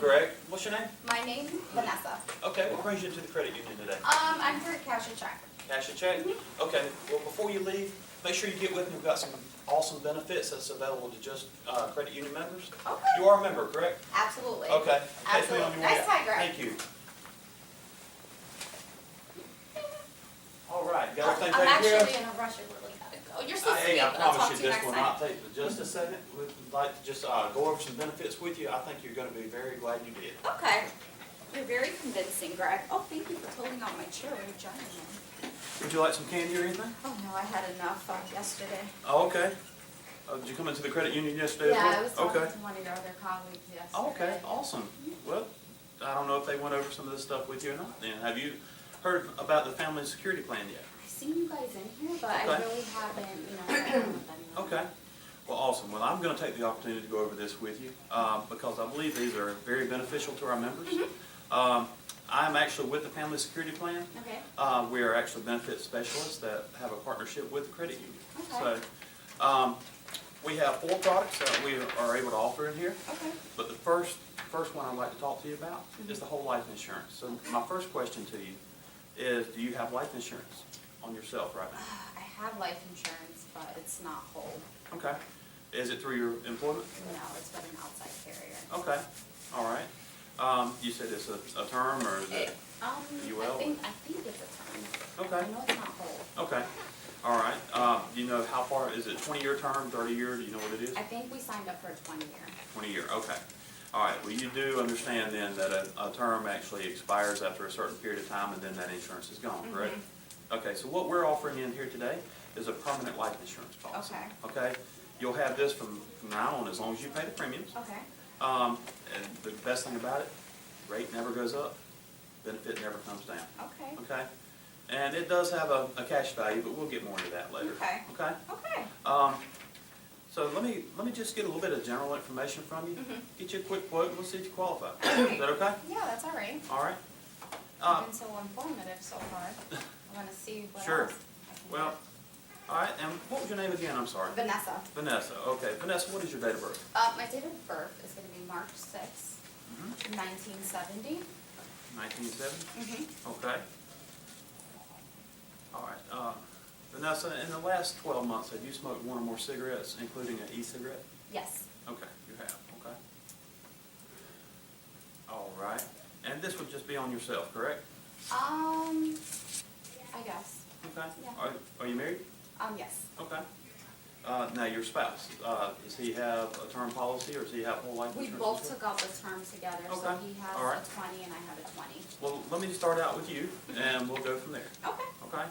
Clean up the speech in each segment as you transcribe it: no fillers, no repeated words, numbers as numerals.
correct. What's your name? My name, Vanessa. Okay, what brings you to the credit union today? I'm here to cash a check. Cash a check? Okay, well, before you leave, make sure you get with me. We've got some awesome benefits that's available to just credit union members. Okay. You are a member, correct? Absolutely. Okay. Take me on Absolutely. your way Nice out. tie, Greg. Thank you. All right, got everything I'm taken care of? actually in a rush. I really gotta go. You're so Hey, sweet, I but I'll promise talk you to you this next will time. not take but just a second. We'd like to just go over some benefits with you. I think you're going to be very glad you did. Okay. You're very convincing, Greg. Oh, thank you for pulling out my chair. You're a gentleman. Would you like some candy or anything? Oh, no, I had enough yesterday. Oh, okay. Did you come into the credit union yesterday? Yeah, I as was well? talking Okay. to one of your other colleagues yesterday. Oh, okay, awesome. Well, I don't know if they went over some of this stuff with you or not. Then, have you heard about the family security plan yet? I've seen you guys in here, but I Okay. really haven't, sat down with anyone. Okay. Well, awesome. Well, I'm going to take the opportunity to go over this with you because I believe these are very beneficial to our members. I'm actually with the Family Security Plan. Okay. We are actually benefit specialists that have a partnership with the credit union. Okay. So we have 4 products that we are able to offer in here. Okay. But the first one I'd like to talk to you about is the whole life insurance. So my first question to you is, do you have life insurance on yourself right now? I have life insurance, but it's not whole. Okay. Is it through your employment? No, it's with an outside carrier. Okay. All right. You said it's a term or is it? UL? I think it's a term. Okay. I know it's not whole. Okay. All right. Do you know how far, is it 20-year term, 30-year? Do you know what it is? I think we signed up for a 20-year. 20-year, okay. All right, well, you do understand then that a term actually expires after a certain period of time and then that insurance is gone, correct? Okay, so what we're offering in here today is a permanent life insurance policy. Okay. Okay? You'll have this from now on as long as you pay the premiums. Okay. And the best thing about it, rate never goes up, benefit never comes down. Okay. Okay? And it does have a cash value, but we'll get more into that later. Okay. Okay? Okay. So let me just get a little bit of general information from you. Get you a quick quote and we'll see if you qualify. Alright. Is that okay? Yeah, that's all right. All right. You've been so informative so far. I want to see what Sure. else I can Well, all right, and what was your name again? I'm sorry. get. Vanessa. Vanessa. Okay. Vanessa, what is your date of birth? My date of birth is going to be March 6th, 1970. 1970? Okay. All right. Vanessa, in the last 12 months, have you smoked 1 or more cigarettes, including an e-cigarette? Yes. Okay, you have, okay. All right. And this would just be on yourself, correct? I guess. Okay. Yeah. Are you married? Yes. Okay. Now, your spouse, does he have a term policy or does he have whole life We insurance? both as well? took out the term together, so Okay. he All right. has a 20 and I have a 20. Well, let me start out with you and we'll go from there, Okay. okay?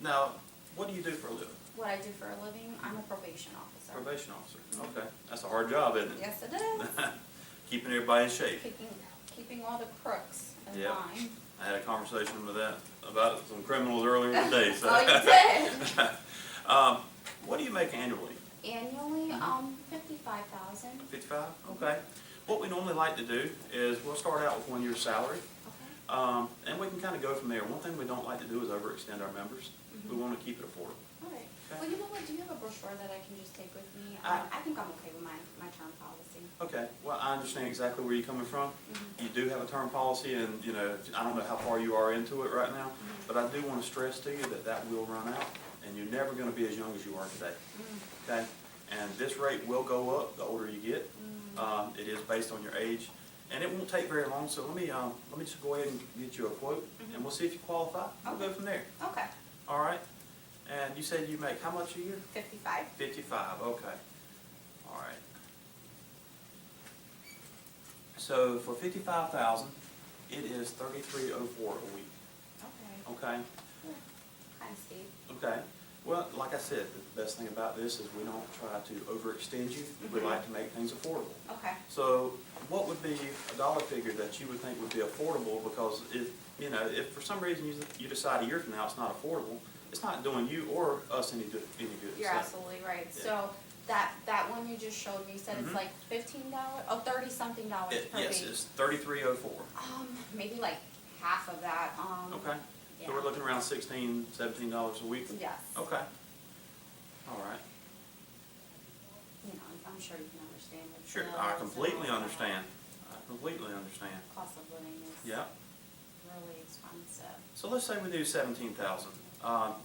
Now, what do you do for a living? What I do for a living, I'm a probation officer. Probation officer, okay. That's a hard job, isn't it? Yes, it is. Keeping everybody in shape. Keeping all the crooks in Yep. line. I had a conversation with that about some criminals earlier today, so. Oh, you did? What do you make annually? Annually, 55,000. 55? Okay. What we normally like to do is we'll start out with 1 year's salary, Okay. and we can kind of go from there. One thing we don't like to do is overextend our members. We want to keep it affordable. All right. Okay. Well, you know what? Do you have a brochure that I can just take with me? I- I think I'm okay with my term policy. Okay, well, I understand exactly where you're coming from. You do have a term policy and, I don't know how far you are into it right now, but I do want to stress to you that that will run out and you're never going to be as young as you are today. Okay? And this rate will go up the older you get. It is based on your age and it won't take very long, so let me just go ahead and get you a quote and we'll see if you qualify. We'll go from there. Okay. All right? And you said you make how much a year? 55. 55, okay. All right. So for 55,000, it is 3304 a week. Okay. Okay. Kind of steep. Okay. Well, like I said, the best thing about this is we don't try to overextend you. We like to make things affordable. Okay. So what would be a dollar figure that you would think would be affordable? Because if for some reason you decide a year from now it's not affordable, it's not doing you or us any good. You're So, absolutely right. Yeah. So that one you just showed me, you said it's like $15, oh, $30-something per yes, week. it's 3304. Maybe like half of that. Okay. Yeah. So we're looking around $16, $17 a week? Yes. Okay. All right. I'm sure you can understand. With Sure, bills I and completely all that. understand. I completely understand. Cost of living is Yeah. really expensive. So let's say we do 17,000.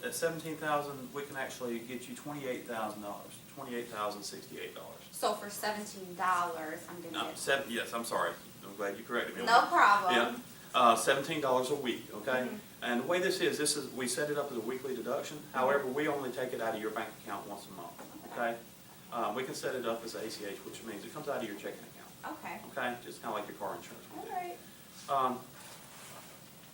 At 17,000, we can actually get you $28,000, $28,068. So for $17, I'm gonna get, Yes, I'm sorry. I'm glad you corrected me. on no that. problem. Yeah, $17 a week, okay? Mhm. And the way this is, we set it up as a weekly deduction. However, we only take it out of your bank account once a month, okay? We can set it up as ACH, which means it comes out of your checking account, Okay, okay? Just kind of like your car insurance all would do. right.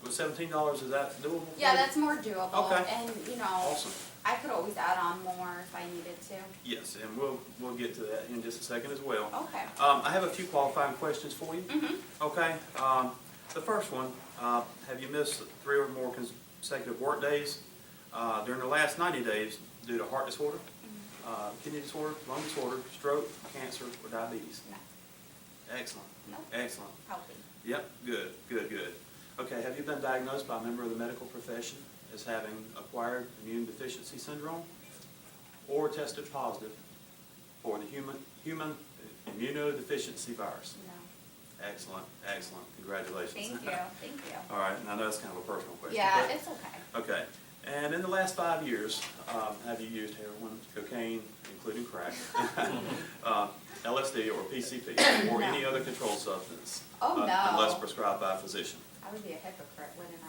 With $17, is that doable? for Yeah, you? that's more doable. Okay. And, you know, Awesome. I could always add on more if I needed to. Yes, and we'll get to that in just a second as well. Okay. I have a few qualifying questions for you. Mm-hmm. Okay, the first one, have you missed 3 or more consecutive work days during the last 90 days due to heart disorder, kidney disorder, lung disorder, stroke, cancer, or diabetes? No, Excellent, no, excellent. healthy. Yep, good, good, good. Okay, have you been diagnosed by a member of the medical profession as having acquired immune deficiency syndrome or tested positive for the human immunodeficiency virus? No. Excellent, excellent, congratulations. Thank you, thank you. All right, and I know that's kind of a personal question. Yeah, but- it's okay. Okay, and in the last 5 years, have you used heroin, cocaine, including crack, LSD or PCP, or No. any other controlled substance? Oh, no. Unless prescribed by a physician. I would be a hypocrite, wouldn't I?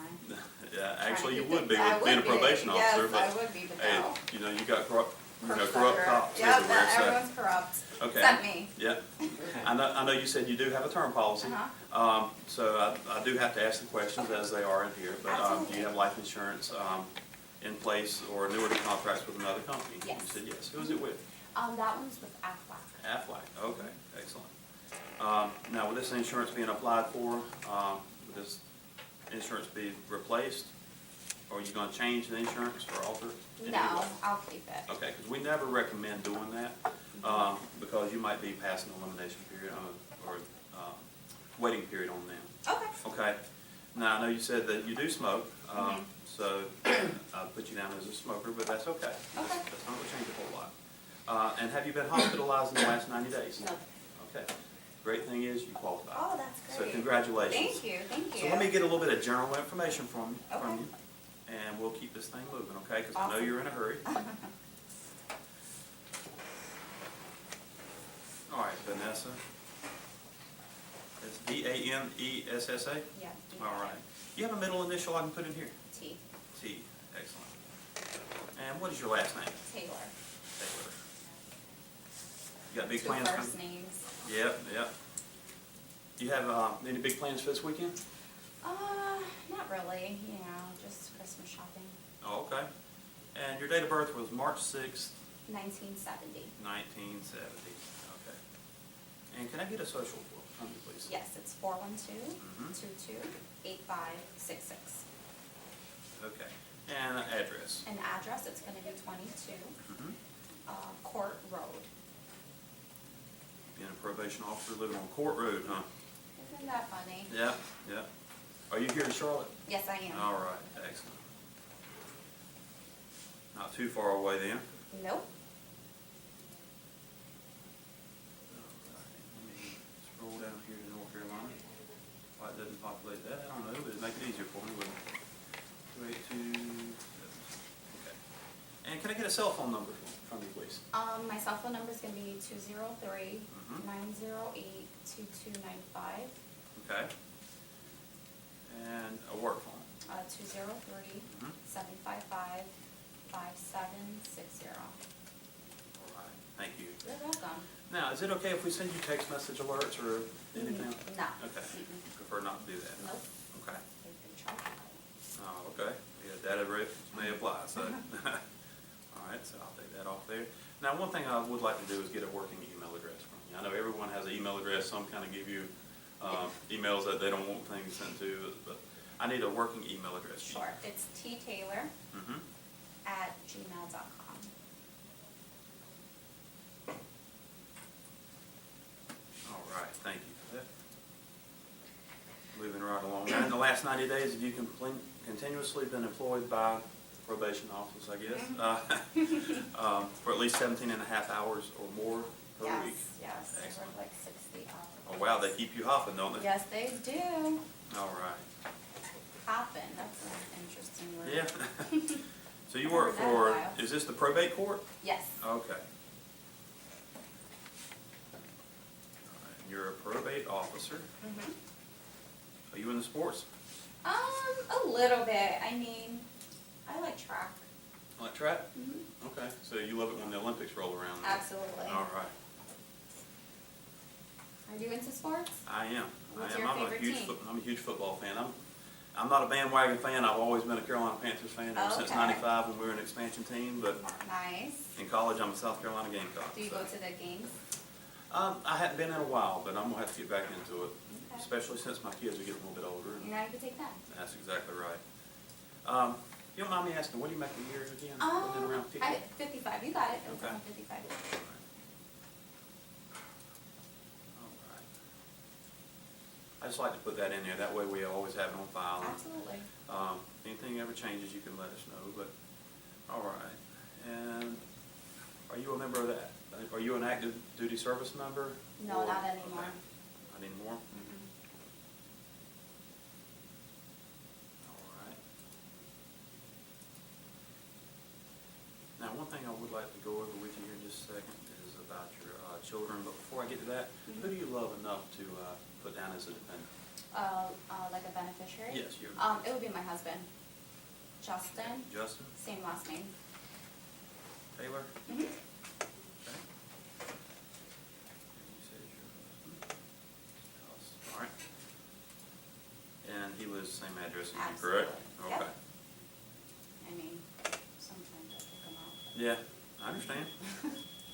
Yeah, Trying actually, to you keep would it- be I with being a would be. probation officer, Yes, but. I would be, but Hey, no. you know, you got corrupt Corrupt cops Yep, everywhere, so. everyone's corrupt. Okay. Except me. Yeah, I know you said you do have a term policy. Uh-huh. So I do have to ask the questions as they are in here, but do Absolutely. you have life insurance in place or annuity contracts with another company? Yes. You said yes. Who is it with? That one's with Aflac. Aflac, okay, excellent. Now, with this insurance being applied for, would this insurance be replaced? Or are you gonna change the insurance or alter it? in any No, way? I'll keep it. Okay, because we never recommend doing that, because you might be passing the elimination period or waiting period on them. Okay. Okay, now I know you said that you do smoke, Mhm. so I'll put you down as a smoker, but that's okay. That's Okay. that's not gonna change a whole lot. And have you been hospitalized in the last 90 days? No. Okay, great thing is you qualify. Oh, that's So great. congratulations. Thank you, thank you. So let me get a little bit of general information from Okay. you, and we'll keep this thing moving, okay? Because I know Awesome. you're in a hurry. All right, Vanessa. It's Vanessa? Yeah. All right. You have a middle initial I can put in here? T. T, excellent. And what is your last name? Taylor. Taylor. You got big Two plans? first names. Yep, yep. You have any big plans for this weekend? Not really, you know, just Christmas shopping. Oh, okay. And your date of birth was March 6th, 1970. 1970. Okay. And can I get a social from you, please? Yes, it's 412-22-8566. Okay. And address? An address, it's gonna be 22 Mm-hmm. Court Road. Being a probation officer living on Court Road, huh? Isn't that funny? Yeah, yeah. Are you here in Charlotte? Yes, I am. All right, excellent. Not too far away then. Nope. All right, let me scroll down here to North Carolina. Why it doesn't populate that, I don't know, but it'd make it easier for me, wouldn't it? 282, okay. And can I get a cell phone number from you, please? My cell phone number is gonna be 203-908-2295. Okay. And a work phone? 203-755-5760. All right, thank you. You're welcome. Now, is it okay if we send you text message alerts or anything? No. Okay, Mm-mm. prefer not to do that? Nope. Okay. They've been charged. Oh, okay. Yeah, data rates may apply, so. All right, so I'll take that off there. Now, one thing I would like to do is get a working email address from you. I know everyone has an email address, some kind of give you emails that they don't want things sent to, but I need a working email address. Sure, it's ttaylor Mm-hmm. @gmail.com. All right, thank you for that. Moving right along. Now, in the last 90 days, have you continuously been employed by probation office, I guess, for at least 17 and a half hours or more per week? Yes, I Excellent. work like 60 hours. Oh, Oh, wow, they keep you hopping, don't they? Yes, they do. All right. Hopping, that's an interesting word. Yeah. So you Haven't work heard that in a for, while. is this the probate court? Yes. Okay. All right, you're a probate officer. Mhm. Are you in the sports? A little bit. I mean, I like track. Like track? Mhm. Okay, so you love it when the Olympics roll around. then? Absolutely. All right. Are you into sports? I am. What's I am. your I'm favorite team? I'm a huge football fan. I'm not a bandwagon fan. I've always been a Carolina Panthers fan ever since Okay. '95 when we were an expansion team. But Nice. in college, I'm a South Carolina Gamecock. Do you so. go to the games? I hadn't been in a while, but I'm gonna have to get back into it, Okay. especially since my kids are getting a little bit older. And Now you can take that. that's exactly right. You don't mind me asking, what do you make a year again? Wasn't it around 50? 55. You got it. It was Okay. around 55. All right. I just like to put that in there. That way we always have it on file. Absolutely. Anything ever changes, you can let us know. But all right. And are you a member of that? Are you an active duty service member? No, Or- not anymore. okay. Not anymore? Mm-mm. All right. Now, one thing I would like to go over with you here in just a second is about your children. But before I get to that, who do you love enough to put down as a dependent? Like a beneficiary? Yes, you. It would be my husband, Justin. Justin? Same last name. Taylor? Mm-hmm. Okay. And you said your husband. All right. And he lives the same address as you, correct? Absolutely. Yep. Okay. I mean, sometimes I pick him out. Yeah, I understand.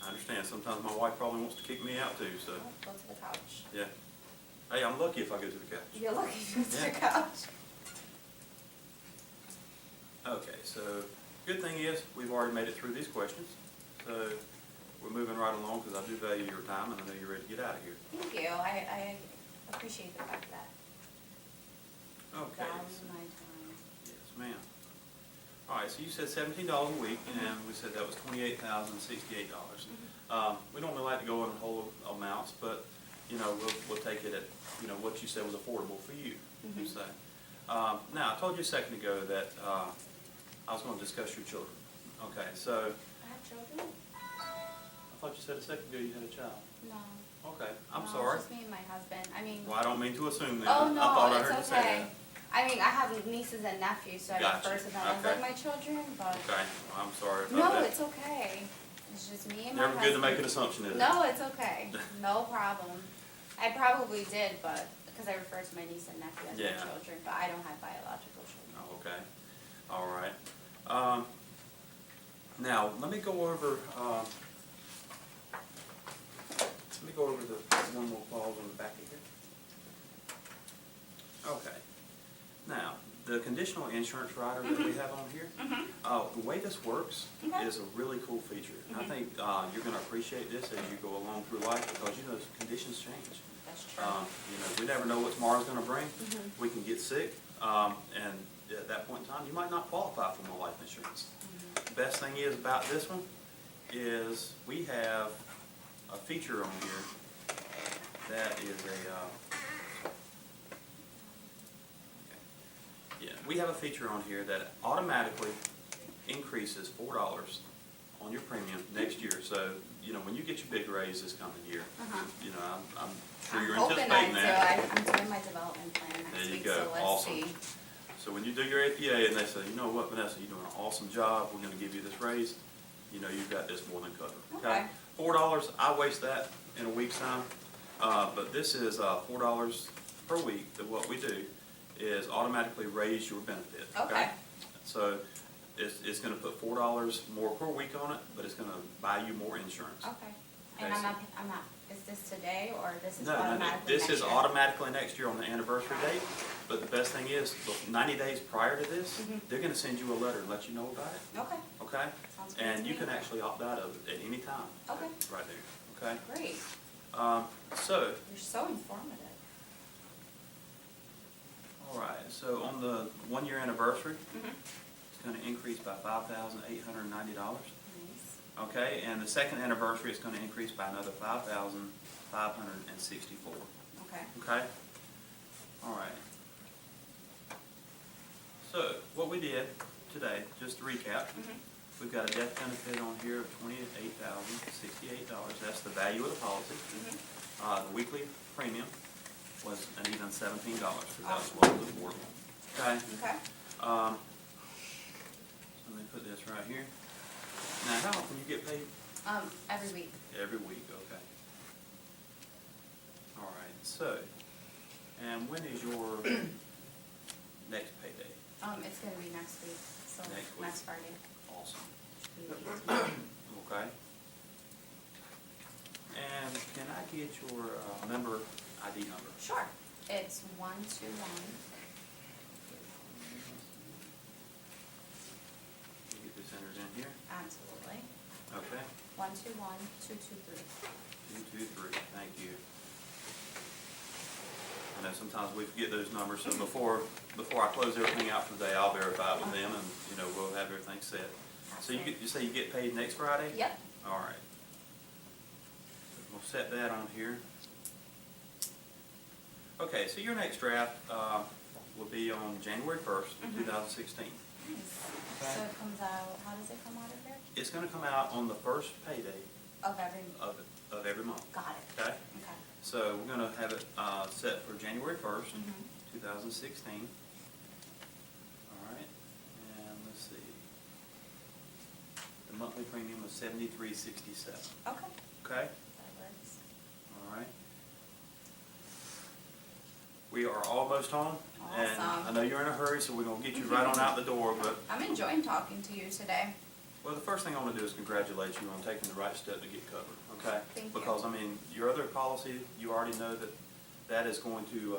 I understand. Sometimes my wife probably wants to kick me out too, so, Go to the couch. yeah. Hey, I'm lucky if I go to the couch. You're lucky to go to the Yeah. couch. Okay, so good thing is, we've already made it through these questions. So we're moving right along because I do value your time and I know you're ready to get out of here. Thank you. I appreciate the fact that Okay. value my time. Yes, ma'am. All right, so you said $17 a week, and we said that was $28,068. We don't really like to go in whole amounts, but, you know, we'll take it at, you know, what you said was affordable for you, Mhm. so. Now, I told you a second ago that I was going to discuss your children. Okay, so I have children? I thought you said a second ago you had a child. No. Okay, I'm No, sorry. It's just me and my husband. I mean. Well, I don't mean to assume that. Oh, I thought I no, heard you it's say okay. that. I mean, I have nieces and nephews, so I Gotcha. refer to them as Okay. like my children, but. Okay, well, I'm sorry about No, that. it's okay. It's just me and my Never husband. good to make an assumption, is it? No, it's okay. No problem. I probably did, but, because I refer to my niece and nephew as Yeah. my children, but I don't have biological children. Oh, okay, all right. Now, let me go over the one more clause on the back of here. Okay. Now, the conditional insurance rider that we have on here, the way this works Okay. is a really cool feature. And I think you're gonna appreciate this as you go along through life because, you know, conditions change. That's true. You know, we never know what tomorrow's gonna bring. Mhm. We can get sick, and at that point in time, you might not qualify for more life insurance. Mhm. The best thing is about this one is we have a feature on here that is we have a feature on here that automatically increases $4 on your premium next year. So, you know, when you get your big raise this coming year, Uh-huh. you know, I'm sure I'm you're hoping I anticipating do. that. I'm doing my development plan There next you week, go. so let's Awesome. see. So when you do your APA and they say, you know what, Vanessa, you're doing an awesome job, we're gonna give you this raise, you know, you've got this more than covered. Okay. $4, I waste that in a week's time, but this is $4 per week, that what we do is automatically raise your benefit, okay? Okay. So it's gonna put $4 more per week on it, but it's gonna buy you more insurance. Okay. And Okay, I'm not, is this today or this is No, automatically this next is year? automatically next year on the anniversary date, but the best thing is, 90 days prior to this, Mhm. they're gonna send you a letter and let you know about it, Okay, okay? sounds good And to you me. can actually opt out of it at any time. Okay. Right there, okay? Great. So, You're so informative. all right, so on the 1-year anniversary, Mm-hmm. it's gonna increase by $5,890, Nice. okay? And the second anniversary, it's gonna increase by another $5,564. Okay. Okay? All right. So, what we did today, just to recap, Mhm. we've got a death benefit on here of $28,068. That's the value of the policy. Mhm. The weekly premium was an even $17, because that was what was affordable. Okay? Okay. So let me put this right here. Now, how often you get paid? Every week. Every week, okay. All right, so, and when is your next payday? It's gonna be next week, so Next week. next Friday. Awesome. Should be the 18th. Okay. And can I get your member ID number? Sure. It's 121. Can you get this entered in here? Absolutely. Okay. 121-223. 223, thank you. I know sometimes we forget those numbers, so before I close everything out for the day, I'll verify it with them, and, we'll have everything set. So you say you get paid next Friday? Yep. All right. We'll set that on here. Okay, so your next draft will be on January 1st, Mhm. 2016. Nice. Okay. So it comes out, how does it come out of here? It's going to come out on the first payday Of every, of every month. got it. Okay? Okay. So we're going to have it set for January 1st, Mhm. 2016. All right, and let's see. The monthly premium was $73.67. Okay. Okay? That works. All right. We are almost home. And Awesome. I know you're in a hurry, so we're going to get you right on out the door, but, I'm enjoying talking to you today. well, the first thing I want to do is congratulate you on taking the right step to get covered, okay? Thank you. Because, I mean, your other policy, you already know that is going to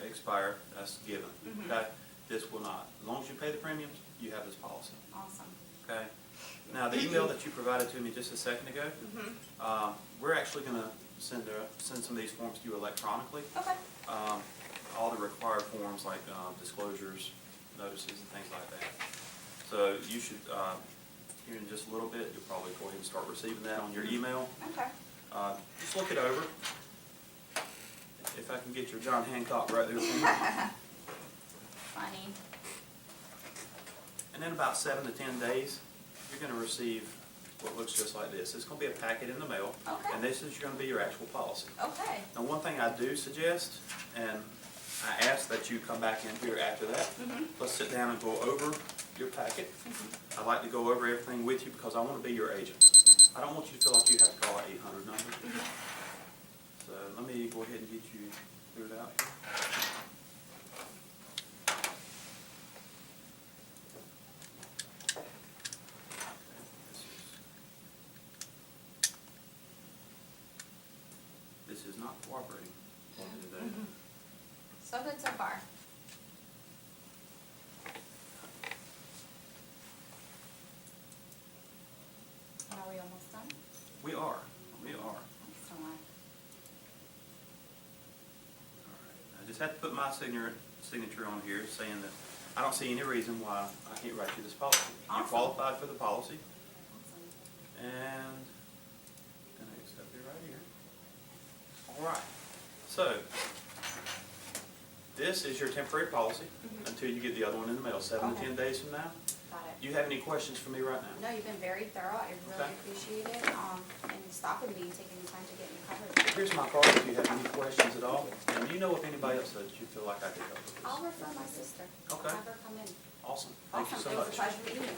expire, that's given, Mhm. okay? This will not. As long as you pay the premiums, you have this policy, Awesome. okay? Now, the email that you provided to me just a second ago, Mhm. we're actually going to send some of these forms to you electronically. Okay. All the required forms like disclosures, notices, and things like that. So you should, here in just a little bit, you'll probably go ahead and start receiving that on your email. Okay. Just look it over. If I can get your John Hancock right there for me. Funny. And in about 7 to 10 days, you're going to receive what looks just like this. It's going to be a packet in the mail. Okay. And this is going to be your actual policy. Okay. Now, one thing I do suggest, and I ask that you come back in here after that. Mhm. Let's sit down and go over your packet. Mhm. I like to go over everything with you because I want to be your agent. I don't want you to feel like you have to call our 800 number. Mhm. So let me go ahead and get you cleared out here. This is not cooperating for me today. Mhm. So good so far. And are we almost done? We are. We are. Excellent. All right. I just had to put my signature on here saying that I don't see any reason why I can't write you this policy. You Awesome. qualified for the policy, Awesome. and I'm gonna accept it right here. All right. So this is your temporary policy Mhm. until you get the other one in the mail, 7 to Okay. 10 days from now. Got it. You have any questions for me right now? No, you've been very thorough. I really Okay. appreciate it. And stopping me, taking the time to get me covered. Here's my card if you have any questions at all. And you know if anybody else that you feel like I could help with this. I'll refer my sister. Okay. Have her come in. Awesome. Thank you Awesome. so It was a much. pleasure meeting you.